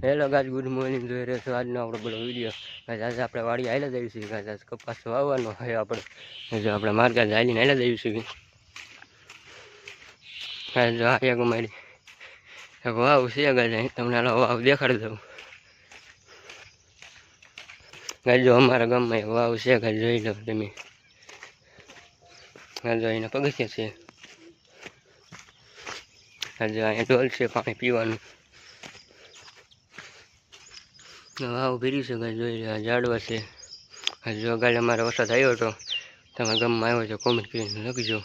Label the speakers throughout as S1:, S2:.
S1: Hello guys, good morning. જોઈ રહ્યો છો આજનો આપણો બધો વિડીયો. ગાઈસ આજે આપણે વાડી હાઈલા જઈએ છીએ. ગાઈસ આજ કપાસ વાવવાનો હોય આપણે. જો આપણે માર્કેટ હાલીને હાઈલા જઈએ છીએ. ગાઈસ જો આ એક મારી એક વાવ છે. ગાઈસ તમને હાલો વાવ દેખાડી દઉં. ગાઈસ જો અમારા ગામમાં એક વાવ છે. ગાઈસ જોઈ લો તમે. ગાઈસ જો એના પગથિયા છે. ગાઈસ જો અહીંયા ડોલ છે પાણી પીવાનું. વાવ ભીરી છે. ગાઈસ જોઈ રહ્યા ઝાડવા છે. જો ગાઈસ અમારે વરસાદ આવ્યો હતો, તમે ગામમાં આવ્યો છો કોમેન્ટ કરીને લખજો.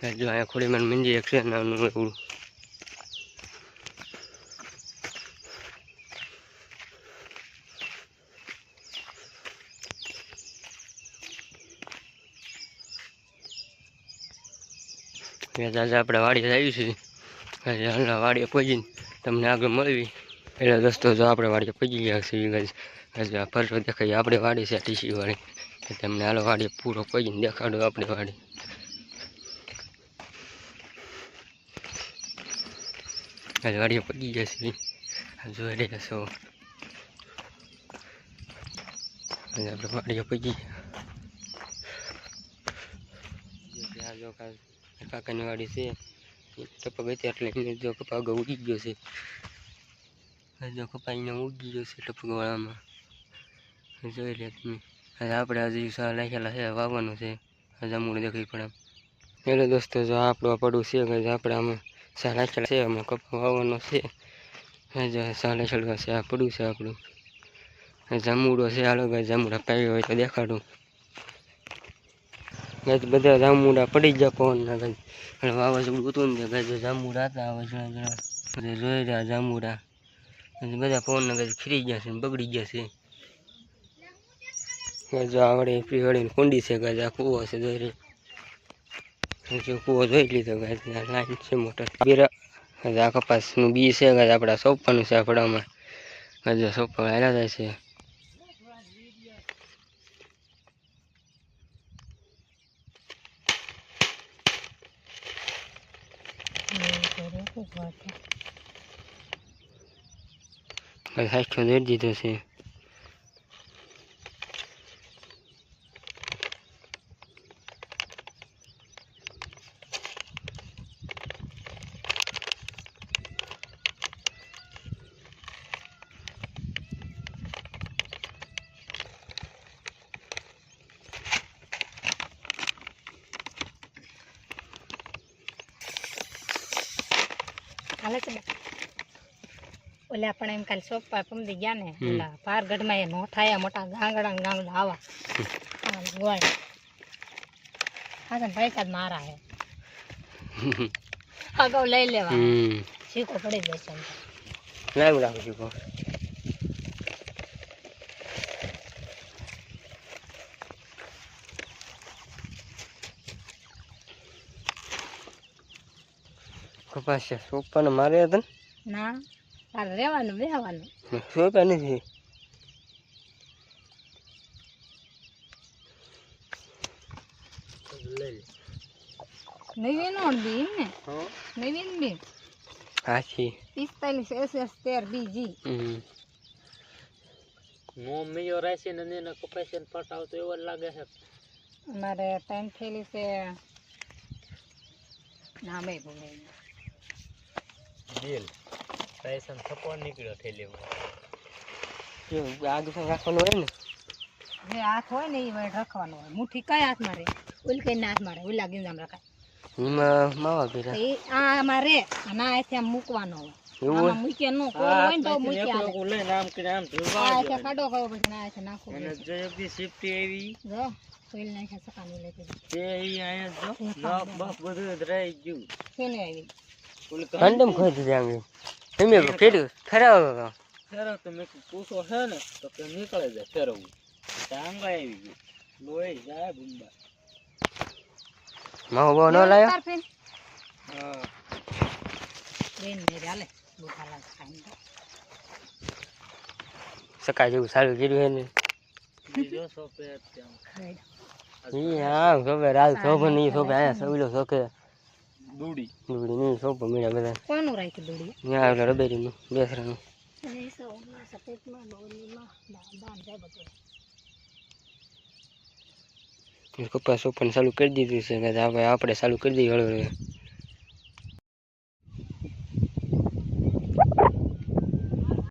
S1: ગાઈસ જો અહીંયા ખોડીમાં મંજી એક છે નાનું એવું. આજે આપણે વાડીએ આવી છીએ. હાલના વાડીએ પહોંચીને તમને આગળ મળવી. એટલે દોસ્તો જો આપણે વાડીએ પહોંચી ગયા છીએ. ગાઈસ આ ફરતો દેખાય આપણે વાડી છે ટીસી વાળી. તમને હાલો વાડીએ પૂરો પહોંચીને દેખાડો આપણી વાડી. આજે વાડીએ પહોંચી ગયા છીએ. જોઈ રહ્યા છો આજે આપણે વાડીએ પહોંચી ગયા. જો કાકાની વાડી છે. ટપક હતી એટલે જો કપા આગળ ઉગી ગયો છે. જો કપા અહીંયા ઉગી ગયો છે ટપક વાળામાં. જોઈ લે તમે. આજે આપણે હજી સા નાખેલા છે વાવવાનું છે. જામું દેખાઈ પડે. એટલે દોસ્તો જો આપણું પડું છે. આપણે આમાં સા નાખેલા છે. આમાં કપા વાવવાનો છે. જો સા નાખેલા છે. આ પડું છે આપણું. જામુડો છે. હાલો ગાઈસ જામુડા પાવી હોય તો દેખાડું. ગાઈસ બધા જામુડા પડી ગયા પવનના. ગાઈસ અને વાવાઝોડું હતું ને ગાઈસ જામુડા હતા. હવે જોઈ રહ્યા જામુડા બધા પવનના ગાઈસ ખીરી ગયા છે, બગડી ગયા છે. ગાઈસ જો આવડે પીવડીને કુંડી છે. ગાઈસ આ કૂવો છે. જોઈ રહ્યો જો કૂવો જોઈ લીધો. ગાઈસ લાઈન છે મોટર. આ કપાસનું બી છે. ગાઈસ આપણે સોંપવાનું છે આપણામાં. ગાઈસ સોંપવા હાલ્યા જાય છે. હાઈઠો દઈ દીધો છે.
S2: હાલે છે ઓલે આપણે એમ કાલે સોપા પમદી ગયા ને ઓલા પારગઢમાં એ નો થાય મોટા ગાંગડા આવા ગોળ હા ભાઈ કાદ મારા હે અગાઉ લઈ લેવા શીખો પડી જશે
S1: લાવ રાખો શીખો. કપાસ છે સોપાને મારે હતા
S2: ના તારે રહેવાનું બેહવાનું
S1: સોપા નથી.
S2: નવીન બી ને નવીન બી
S1: હાથી
S2: 45 SS 13 BG
S1: નો મેયો રહેશે ને એને કપાસન પટાવ તો એવો લાગે છે.
S2: અમારે 3 થેલી છે નામે ભૂલે
S1: દિલ પૈસા થપો નીકળ્યો થેલીમાં. જો આગ તો રાખવાનું હોય ને
S2: જે હાથ હોય ને એ વાળ રાખવાનો હોય. મુઠ્ઠી કઈ હાથમાં રે ઓલ કઈ હાથ મારે ઓલા ગીંજામ રખાય
S1: એમાં માવા પીરા
S2: એ આ મારે અને આ આથી આમ મૂકવાનો હોય. આમાં મૂકે નો કોઈ હોય ને તો મૂકે આલે
S1: લઈને આમ કે આમ ધોવા
S2: આ છે કાઢો કયો પછી આ છે નાખો
S1: અને જો એકદી સેફટી આવી
S2: જો કોઈલ નાખે સકાની લેતી
S1: તે ઈ આયા જો બસ બધું રહી ગયું
S2: કેને આવી
S1: કંડમ ખોઈ જાંગે તમે ફેર્યું ફેરાવો ફેરાવ તો મેં પૂછો છે ને તો કે નીકળે જાય ફેરવું ટાંગા આવી ગયું લોહી જાય બુંબા માવો બો ન લાયો. હા
S2: બેન ને ચાલે બુખાલા ખાઈ
S1: સકા જેવું સારું કર્યું હે ને બીજો સોપે ત્યાં ઈ હા સોપે રાજ સોપે ની સોપે આયા સવિલો સોકે દૂડી નહીં સોપ મળ્યા બધા
S2: કોનું રાખ્યું દોડી
S1: ત્યાં આવેલા રબેરીનું બેસરાનું
S2: સફેદમાં ડોલીમાં દાન જાય બધું
S1: કપાસ ઓપન ચાલુ કરી દીધું છે કે હવે આપણે ચાલુ કરી દઈએ હળવે